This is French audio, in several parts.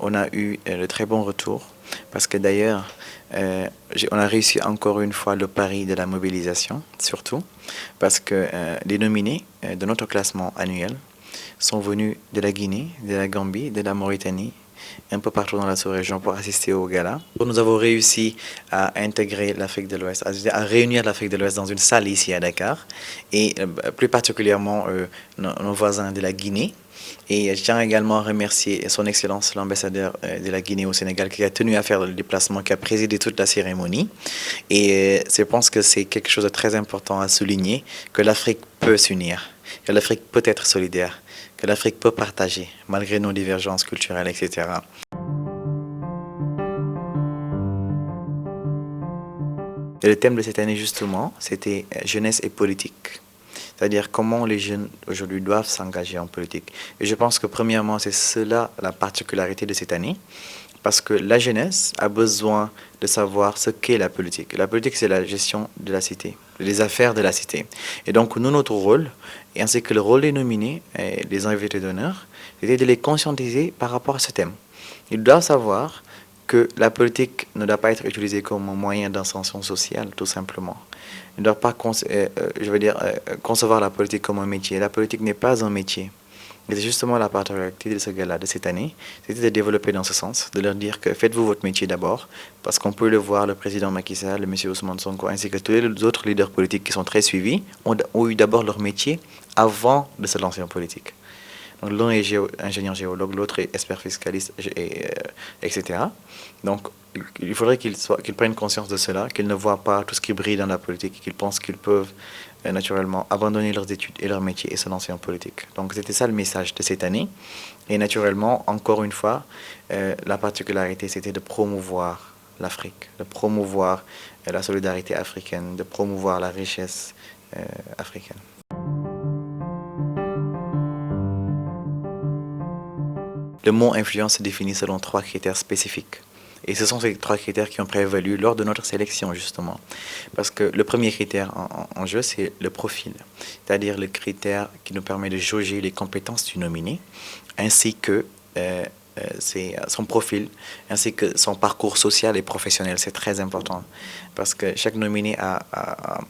on a eu de très bons retours parce que d'ailleurs, on a réussi encore une fois le pari de la mobilisation, surtout parce que les nominés de notre classement annuel sont venus de la Guinée, de la Gambie, de la Mauritanie, un peu partout dans la sous-région pour assister au gala. Nous avons réussi à intégrer l'Afrique de l'Ouest, à réunir l'Afrique de l'Ouest dans une salle ici à Dakar, et plus particulièrement nos voisins de la Guinée. Et je tiens également à remercier son Excellence l'ambassadeur de la Guinée au Sénégal qui a tenu à faire le déplacement, qui a présidé toute la cérémonie. Et je pense que c'est quelque chose de très important à souligner, que l'Afrique peut s'unir, que l'Afrique peut être solidaire, que l'Afrique peut partager malgré nos divergences culturelles, etc. Et le thème de cette année, justement, c'était jeunesse et politique. C'est-à-dire comment les jeunes aujourd'hui doivent s'engager en politique. Et je pense que premièrement, c'est cela la particularité de cette année, parce que la jeunesse a besoin de savoir ce qu'est la politique. La politique, c'est la gestion de la cité, les affaires de la cité. Et donc, nous, notre rôle, ainsi que le rôle des nominés et des invités d'honneur, c'était de les conscientiser par rapport à ce thème. Ils doivent savoir que la politique ne doit pas être utilisée comme un moyen d'ascension sociale, tout simplement. Ils ne doivent pas concevoir la politique comme un métier. La politique n'est pas un métier. Et c'est justement la particularité de ce gala de cette année, c'était de développer dans ce sens, de leur dire que faites-vous votre métier d'abord, parce qu'on peut le voir, le président Macky Sall, le monsieur Ousmane Sonko, ainsi que tous les autres leaders politiques qui sont très suivis, ont eu d'abord leur métier avant de se lancer en politique. Donc l'un est ingénieur géologue, l'autre est expert fiscaliste, etc. Donc il faudrait qu'ils prennent conscience de cela, qu'ils ne voient pas tout ce qui brille dans la politique, qu'ils pensent qu'ils peuvent naturellement abandonner leurs études et leur métier et se lancer en politique. Donc c'était ça le message de cette année. Et naturellement, encore une fois, la particularité, c'était de promouvoir l'Afrique, de promouvoir la solidarité africaine, de promouvoir la richesse africaine. Le mot influence se définit selon 3 critères spécifiques. Et ce sont ces 3 critères qui ont prévalu lors de notre sélection, justement. Parce que le premier critère en jeu, c'est le profil. C'est-à-dire le critère qui nous permet de jauger les compétences du nominé, ainsi que son profil, ainsi que son parcours social et professionnel. C'est très important. Parce que chaque nominé a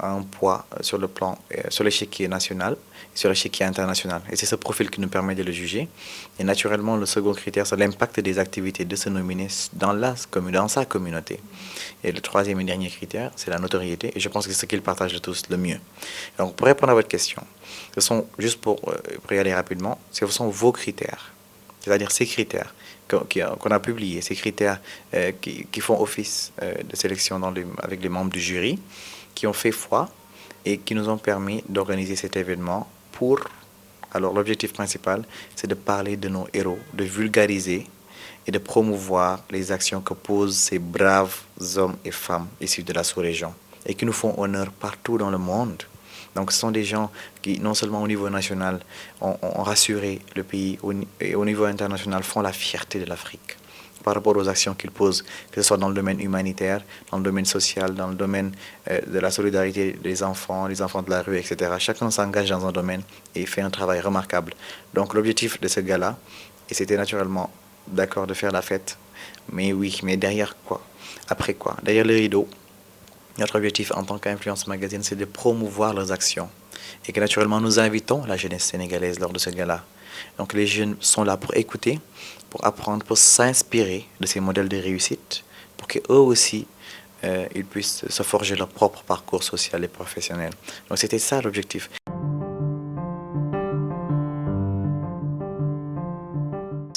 un poids sur le plan, sur l'échiquier national, sur l'échiquier international. Et c'est ce profil qui nous permet de le juger. Et naturellement, le second critère, c'est l'impact des activités de ce nominé dans sa communauté. Et le troisième et dernier critère, c'est la notoriété. Et je pense que c'est ce qu'ils partagent tous le mieux. Donc, pour répondre à votre question, ce sont, juste pour y aller rapidement, ce sont vos critères. C'est-à-dire ces critères qu'on a publiés, ces critères qui font office de sélection avec les membres du jury, qui ont fait foi et qui nous ont permis d'organiser cet événement Alors l'objectif principal, c'est de parler de nos héros, de vulgariser et de promouvoir les actions que posent ces braves hommes et femmes issus de la sous-région et qui nous font honneur partout dans le monde. Donc ce sont des gens qui, non seulement au niveau national, ont rassuré le pays, et au niveau international, font la fierté de l'Afrique par rapport aux actions qu'ils posent, que ce soit dans le domaine humanitaire, dans le domaine social, dans le domaine de la solidarité des enfants, les enfants de la rue, etc. Chacun s'engage dans un domaine et fait un travail remarquable. Donc l'objectif de ce gala, et c'était naturellement d'accord de faire la fête, mais oui, mais derrière quoi? Après quoi? Derrière le rideau, notre objectif en tant qu'Influence Magazine, c'est de promouvoir leurs actions. Et que naturellement, nous invitons la jeunesse sénégalaise lors de ce gala. Donc les jeunes sont là pour écouter, pour apprendre, pour s'inspirer de ces modèles de réussite, pour qu'eux aussi, ils puissent se forger leur propre parcours social et professionnel. Donc c'était ça l'objectif.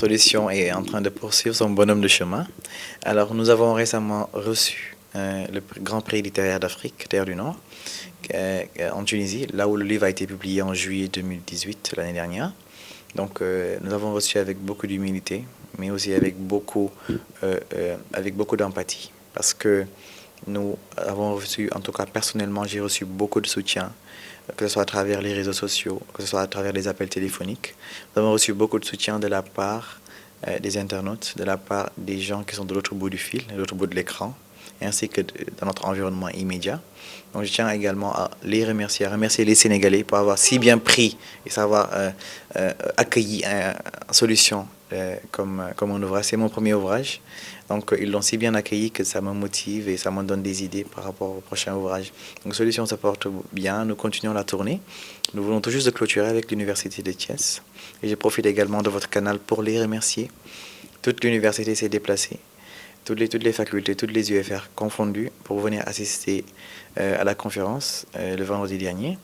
Solution est en train de poursuivre son bonhomme de chemin. Alors nous avons récemment reçu le Grand Prix littéraire d'Afrique, Terre du Nord, en Tunisie, là où le livre a été publié en juillet 2018, l'année dernière. Donc nous avons reçu avec beaucoup d'humilité, mais aussi avec beaucoup d'empathie. Parce que nous avons reçu, en tout cas personnellement, j'ai reçu beaucoup de soutien, que ce soit à travers les réseaux sociaux, que ce soit à travers les appels téléphoniques. Nous avons reçu beaucoup de soutien de la part des internautes, de la part des gens qui sont de l'autre bout du fil, de l'autre bout de l'écran, ainsi que dans notre environnement immédiat. Donc je tiens également à les remercier, à remercier les Sénégalais pour avoir si bien pris et savoir accueilli en solution comme un ouvrage. C'est mon premier ouvrage. Donc, ils l'ont si bien accueilli que ça me motive et ça me donne des idées par rapport au prochain ouvrage. Donc, Solution se porte bien. Nous continuons la tournée. Nous voulons tout juste de clôturer avec l'Université de Thiès. Et je profite également de votre canal pour les remercier. Toute l'université s'est déplacée. Toutes les facultés, toutes les UFR confondues pour venir assister à la conférence le vendredi dernier.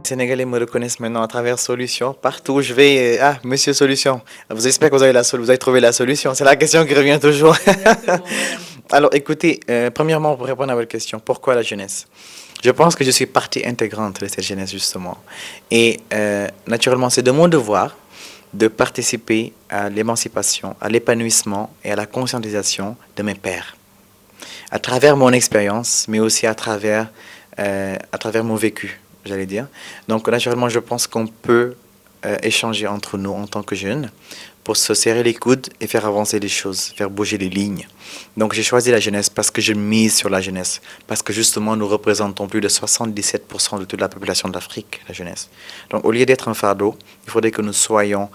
Les Sénégalais me reconnaissent maintenant à travers Solution. Partout où je vais, ah, Monsieur Solution, vous espérez que vous avez trouvé la solution. C'est la question qui revient toujours. Alors, écoutez, premièrement, pour répondre à votre question, pourquoi la jeunesse? Je pense que je suis partie intégrante de cette jeunesse, justement. Et naturellement, c'est de mon devoir de participer à l'émancipation, à l'épanouissement et à la conscientisation de mes pairs. À travers mon expérience, mais aussi à travers mon vécu, j'allais dire. Donc, naturellement, je pense qu'on peut échanger entre nous en tant que jeunes pour se serrer les coudes et faire avancer les choses, faire bouger les lignes. Donc, j'ai choisi la jeunesse parce que je mise sur la jeunesse, parce que justement, nous représentons plus de 77% de toute la population d'Afrique, la jeunesse. Donc, au lieu d'être un fardeau, il faudrait que nous soyons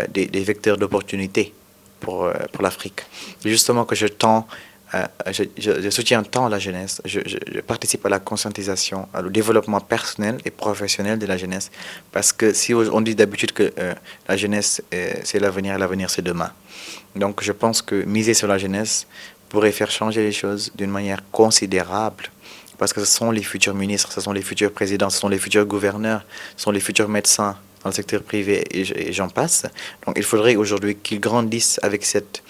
des vecteurs d'opportunité pour l'Afrique. Et justement, que je soutiens tant la jeunesse, je participe à la conscientisation, au développement personnel et professionnel de la jeunesse. Parce que si on dit d'habitude que la jeunesse, c'est l'avenir, et l'avenir, c'est demain. Donc je pense que miser sur la jeunesse pourrait faire changer les choses d'une manière considérable. Parce que ce sont les futurs ministres, ce sont les futurs présidents, ce sont les futurs gouverneurs, ce sont les futurs médecins dans le secteur privé et j'en passe. Donc il faudrait aujourd'hui qu'ils grandissent avec cet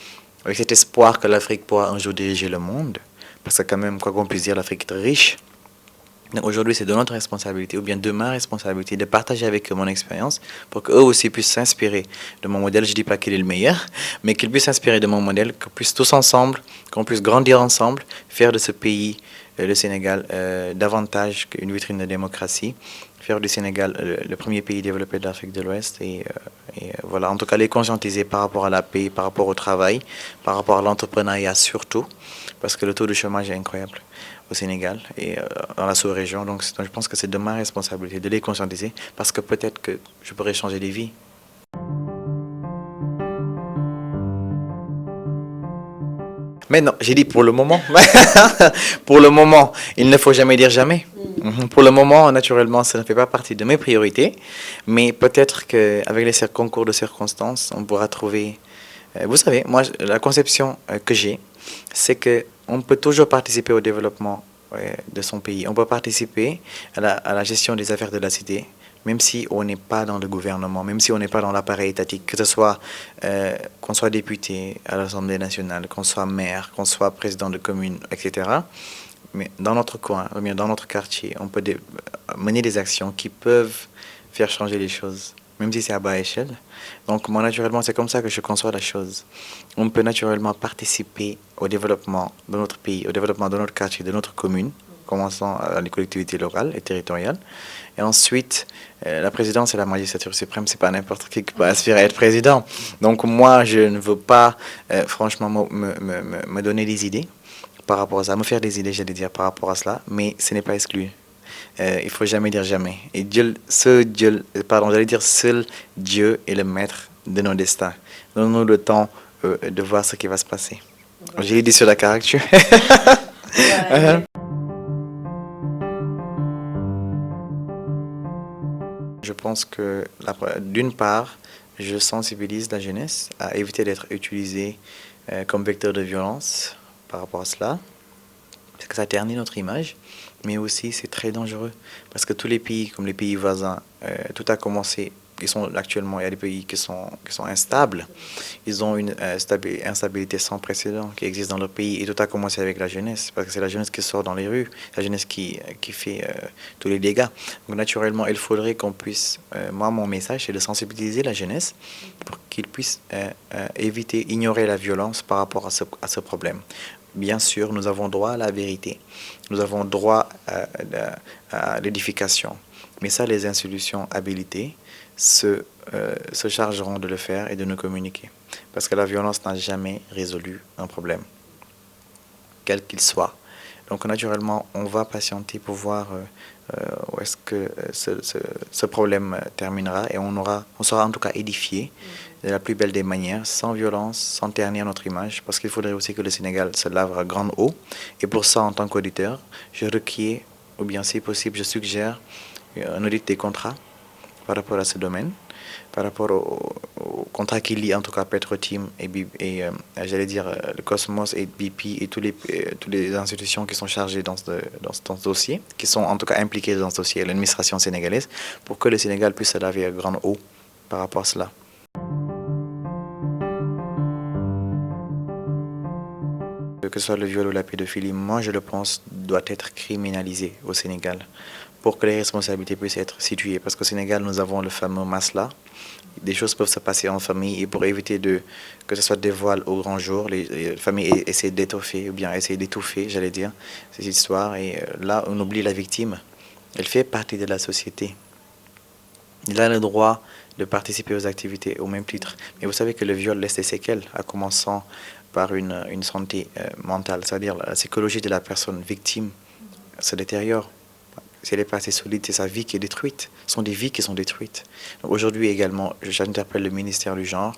espoir que l'Afrique pourra un jour diriger le monde, parce que quand même, quoi qu'on puisse dire, l'Afrique est très riche. Donc aujourd'hui, c'est de notre responsabilité, ou bien de ma responsabilité, de partager avec eux mon expérience, pour qu'eux aussi puissent s'inspirer de mon modèle. Je ne dis pas qu'il est le meilleur, mais qu'ils puissent s'inspirer de mon modèle, qu'on puisse tous ensemble, qu'on puisse grandir ensemble, faire de ce pays, le Sénégal, davantage qu'une vitrine de démocratie, faire du Sénégal le premier pays développé de l'Afrique de l'Ouest et voilà, en tout cas les conscientiser par rapport à la paix, par rapport au travail, par rapport à l'entrepreneuriat surtout, parce que le taux de chômage est incroyable au Sénégal et dans la sous-région. Donc je pense que c'est de ma responsabilité de les conscientiser parce que peut-être que je pourrais changer des vies. Mais non, j'ai dit pour le moment. Pour le moment, il ne faut jamais dire jamais. Pour le moment, naturellement, ça ne fait pas partie de mes priorités. Mais peut-être qu'avec les concours de circonstances, on pourra trouver... vous savez, moi, la conception que j'ai, c'est qu'on peut toujours participer au développement de son pays. On peut participer à la gestion des affaires de la cité, même si on n'est pas dans le gouvernement, même si on n'est pas dans l'appareil étatique, que ce soit qu'on soit député à l'Assemblée nationale, qu'on soit maire, qu'on soit président de commune, etc. Mais dans notre coin, ou bien dans notre quartier, on peut mener des actions qui peuvent faire changer les choses, même si c'est à bas échelle. Donc moi, naturellement, c'est comme ça que je conçois la chose. On peut naturellement participer au développement de notre pays, au développement de notre quartier, de notre commune, commençant à les collectivités locales et territoriales. Et ensuite, la présidence et la magistrature suprême, c'est pas n'importe qui peut aspirer à être président. Donc moi, je ne veux pas, franchement, me donner des idées par rapport à ça, me faire des idées, j'allais dire, par rapport à cela, mais ce n'est pas exclu. Il faut jamais dire jamais. Et seul Dieu est le maître de nos destins. Donnons-nous le temps de voir ce qui va se passer. J'ai dit sur la caractère. Je pense que, d'une part, je sensibilise la jeunesse à éviter d'être utilisée comme vecteur de violence par rapport à cela, parce que ça ternit notre image, mais aussi c'est très dangereux, parce que tous les pays, comme les pays voisins, tout a commencé, actuellement, il y a des pays qui sont instables, ils ont une instabilité sans précédent qui existe dans leur pays, et tout a commencé avec la jeunesse, parce que c'est la jeunesse qui sort dans les rues, la jeunesse qui fait tous les dégâts. Donc naturellement, il faudrait qu'on puisse, moi mon message c'est de sensibiliser la jeunesse pour qu'ils puissent éviter, ignorer la violence par rapport à ce problème. Bien sûr, nous avons droit à la vérité, nous avons droit à l'édification, mais ça, les institutions habilitées se chargeront de le faire et de nous communiquer. Parce que la violence n'a jamais résolu un problème, quel qu'il soit. Donc naturellement, on va patienter pour voir où est-ce que ce problème terminera et on sera en tout cas édifié de la plus belle des manières, sans violence, sans ternir notre image, parce qu'il faudrait aussi que le Sénégal se lave à grande eau. Et pour ça, en tant qu'auditeur, je requiers, ou bien si possible, je suggère un audit des contrats par rapport à ce domaine, par rapport au contrat qui lie en tout cas Petrotim et j'allais dire le Cosmos et BP et toutes les institutions qui sont chargées dans ce dossier, qui sont en tout cas impliquées dans ce dossier, l'administration sénégalaise, pour que le Sénégal puisse se laver à grande eau par rapport à cela. Que ce soit le viol ou la pédophilie, moi je le pense, doit être criminalisé au Sénégal pour que les responsabilités puissent être situées. Parce qu'au Sénégal, nous avons le fameux masla. Des choses peuvent se passer en famille et pour éviter que ce soit des voiles au grand jour, les familles essaient d'étoffer ou bien essaient d'étouffer, j'allais dire, ces histoires. Et là, on oublie la victime. Elle fait partie de la société. Il a le droit de participer aux activités au même titre. Mais vous savez que le viol laisse des séquelles, à commençant par une santé mentale, c'est-à-dire la psychologie de la personne victime se détériore. Si elle n'est pas assez solide, c'est sa vie qui est détruite. Ce sont des vies qui sont détruites. Aujourd'hui également, j'interpelle le ministère du Genre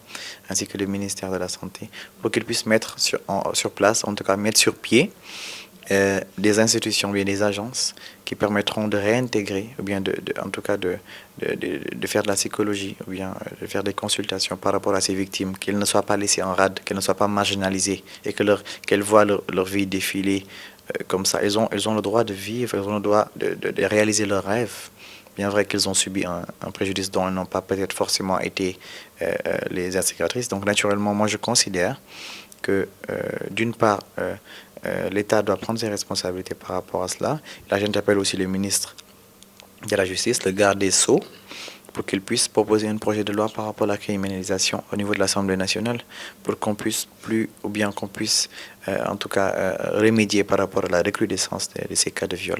ainsi que le ministère de la Santé pour qu'ils puissent mettre sur place, en tout cas mettre sur pied, des institutions, bien des agences qui permettront de réintégrer, ou bien en tout cas de faire de la psychologie, ou bien de faire des consultations par rapport à ces victimes, qu'elles ne soient pas laissées en rade, qu'elles ne soient pas marginalisées et qu'elles voient leur vie défiler comme ça. Elles ont le droit de vivre, elles ont le droit de réaliser leurs rêves. Bien vrai qu'ils ont subi un préjudice dont elles n'ont pas peut-être forcément été les instigatrices. Donc naturellement, moi je considère que d'une part, l'État doit prendre ses responsabilités par rapport à cela. Là, j'interpelle aussi le ministre de la Justice, le garde des Sceaux, pour qu'il puisse proposer un projet de loi par rapport à la criminalisation au niveau de l'Assemblée nationale, pour qu'on puisse en tout cas remédier par rapport à la recrudescence de ces cas de viol.